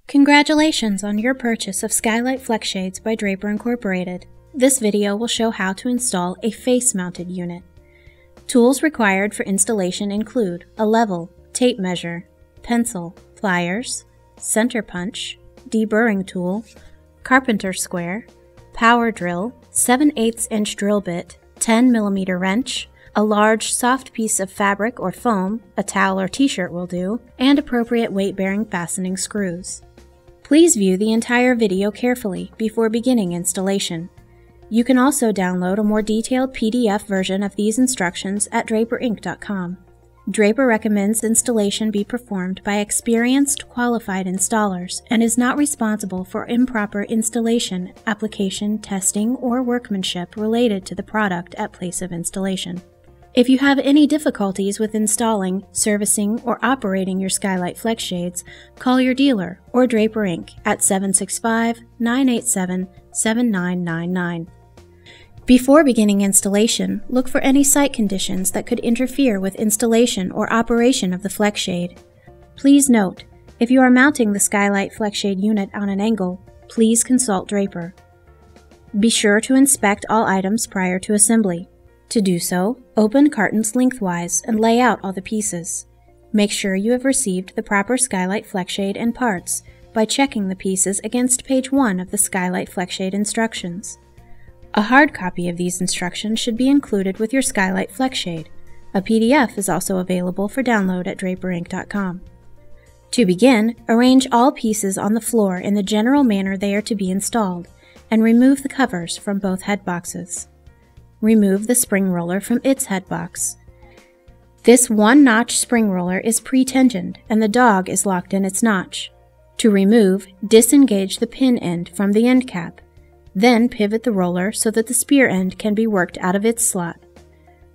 Congratulations on your purchase of Skylight FlexShades by Draper Incorporated. This video will show how to install a face-mounted unit. Tools required for installation include a level, tape measure, pencil, pliers, center punch, deburring tool, carpenter square, power drill, 7/8 inch drill bit, 10 mm wrench, a large soft piece of fabric or foam, a towel or t-shirt will do, and appropriate weight-bearing fastening screws. Please view the entire video carefully before beginning installation. You can also download a more detailed PDF version of these instructions at draperinc.com. Draper recommends installation be performed by experienced, qualified installers and is not responsible for improper installation, application, testing, or workmanship related to the product at place of installation. If you have any difficulties with installing, servicing, or operating your Skylight FlexShades, call your dealer or Draper Inc. at 765-987-7999. Before beginning installation, look for any site conditions that could interfere with installation or operation of the FlexShade. Please note, if you are mounting the Skylight FlexShade unit on an angle, please consult Draper. Be sure to inspect all items prior to assembly. To do so, open cartons lengthwise and lay out all the pieces. Make sure you have received the proper Skylight FlexShade and parts by checking the pieces against page 1 of the Skylight FlexShade instructions. A hard copy of these instructions should be included with your Skylight FlexShade. A PDF is also available for download at draperinc.com. To begin, arrange all pieces on the floor in the general manner they are to be installed, and remove the covers from both head boxes. Remove the spring roller from its head box. This one-notch spring roller is pre-tensioned and the dog is locked in its notch. To remove, disengage the pin end from the end cap. Then pivot the roller so that the spear end can be worked out of its slot.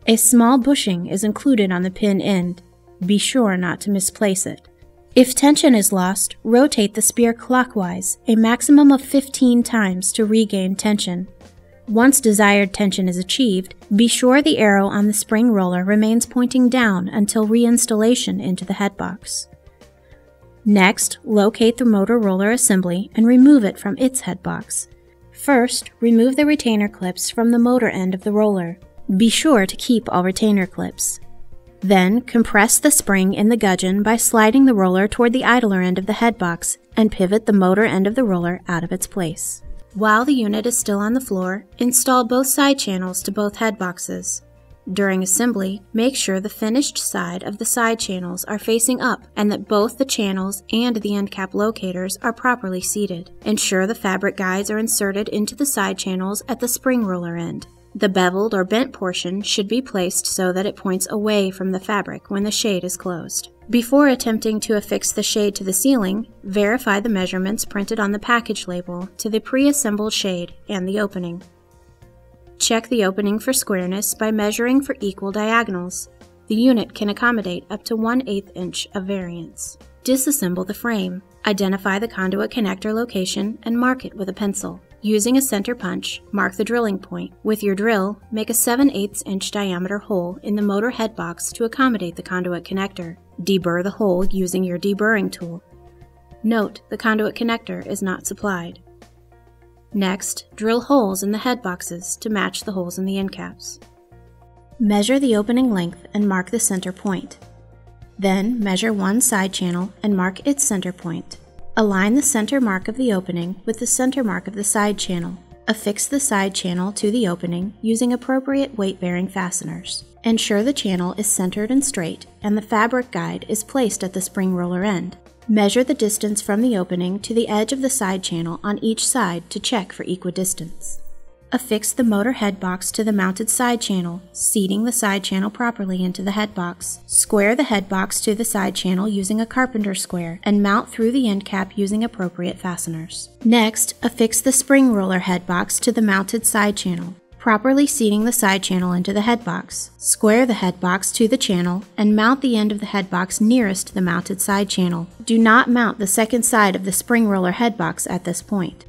A small bushing is included on the pin end. Be sure not to misplace it. If tension is lost, rotate the spear clockwise a maximum of 15 times to regain tension. Once desired tension is achieved, be sure the arrow on the spring roller remains pointing down until reinstallation into the head box. Next, locate the motor roller assembly and remove it from its head box. First, remove the retainer clips from the motor end of the roller. Be sure to keep all retainer clips. Then, compress the spring in the gudgeon by sliding the roller toward the idler end of the head box and pivot the motor end of the roller out of its place. While the unit is still on the floor, install both side channels to both head boxes. During assembly, make sure the finished side of the side channels are facing up and that both the channels and the end cap locators are properly seated. Ensure the fabric guides are inserted into the side channels at the spring roller end. The beveled or bent portion should be placed so that it points away from the fabric when the shade is closed. Before attempting to affix the shade to the ceiling, verify the measurements printed on the package label to the pre-assembled shade and the opening. Check the opening for squareness by measuring for equal diagonals. The unit can accommodate up to 1/8 inch of variance. Disassemble the frame. Identify the conduit connector location and mark it with a pencil. Using a center punch, mark the drilling point. With your drill, make a 7/8 inch diameter hole in the motor head box to accommodate the conduit connector. Deburr the hole using your deburring tool. Note, the conduit connector is not supplied. Next, drill holes in the head boxes to match the holes in the end caps. Measure the opening length and mark the center point. Then, measure one side channel and mark its center point. Align the center mark of the opening with the center mark of the side channel. Affix the side channel to the opening using appropriate weight-bearing fasteners. Ensure the channel is centered and straight and the fabric guide is placed at the spring roller end. Measure the distance from the opening to the edge of the side channel on each side to check for equidistance. Affix the motor head box to the mounted side channel, seating the side channel properly into the head box. Square the head box to the side channel using a carpenter square and mount through the end cap using appropriate fasteners. Next, affix the spring roller head box to the mounted side channel, properly seating the side channel into the head box. Square the head box to the channel and mount the end of the head box nearest the mounted side channel. Do not mount the second side of the spring roller head box at this point.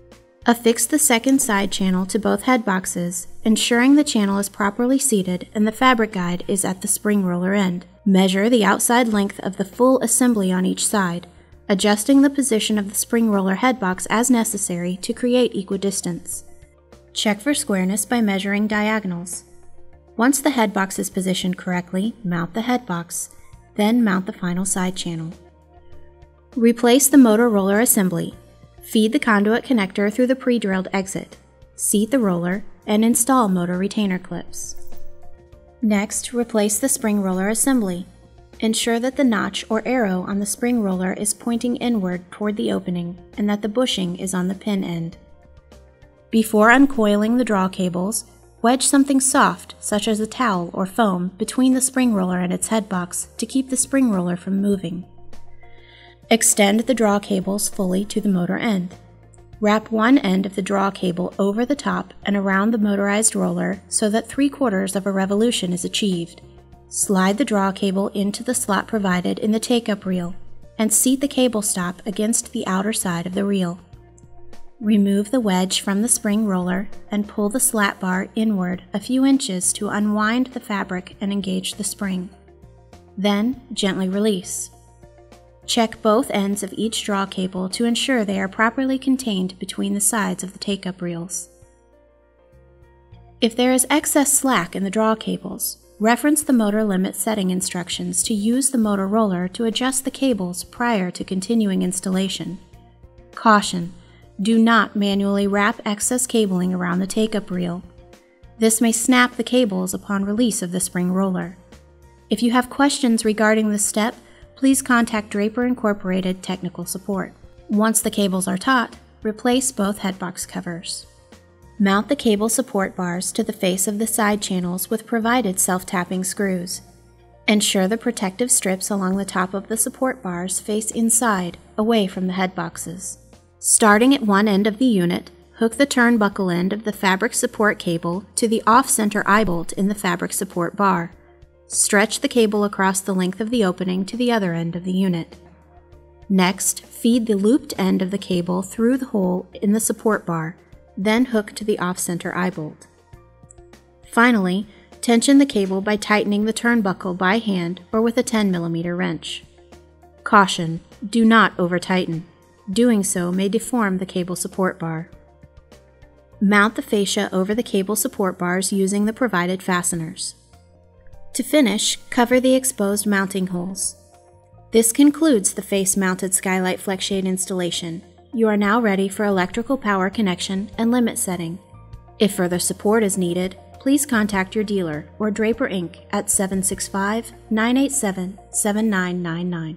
Affix the second side channel to both head boxes, ensuring the channel is properly seated and the fabric guide is at the spring roller end. Measure the outside length of the full assembly on each side. adjusting the position of the spring roller head box as necessary to create equidistance. Check for squareness by measuring diagonals. Once the head box is positioned correctly, mount the head box, then mount the final side channel. Replace the motor roller assembly. Feed the conduit connector through the pre-drilled exit. Seat the roller and install motor retainer clips. Next, replace the spring roller assembly. Ensure that the notch or arrow on the spring roller is pointing inward toward the opening and that the bushing is on the pin end. Before uncoiling the draw cables, wedge something soft, such as a towel or foam, between the spring roller and its head box to keep the spring roller from moving. Extend the draw cables fully to the motor end. Wrap one end of the draw cable over the top and around the motorized roller so that 3/4 of a revolution is achieved. Slide the draw cable into the slot provided in the take-up reel and seat the cable stop against the outer side of the reel. Remove the wedge from the spring roller and pull the slat bar inward a few inches to unwind the fabric and engage the spring. Then gently release. Check both ends of each draw cable to ensure they are properly contained between the sides of the take-up reels. If there is excess slack in the draw cables, reference the motor limit setting instructions to use the motor roller to adjust the cables prior to continuing installation. Caution: do not manually wrap excess cabling around the take-up reel. This may snap the cables upon release of the spring roller. If you have questions regarding this step, please contact Draper Incorporated technical support. Once the cables are taut, replace both headbox covers. Mount the cable support bars to the face of the side channels with provided self-tapping screws. Ensure the protective strips along the top of the support bars face inside, away from the headboxes. Starting at one end of the unit, hook the turnbuckle end of the fabric support cable to the off-center eye bolt in the fabric support bar. Stretch the cable across the length of the opening to the other end of the unit. Next, feed the looped end of the cable through the hole in the support bar, then hook to the off-center eye bolt. Finally, tension the cable by tightening the turnbuckle by hand or with a 10mm wrench. Caution: do not over-tighten. Doing so may deform the cable support bar. Mount the fascia over the cable support bars using the provided fasteners. To finish, cover the exposed mounting holes. This concludes the Face-Mounted Skylight FlexShade installation. You are now ready for electrical power connection and limit setting. If further support is needed, please contact your dealer or Draper Inc. at 765-987-7999.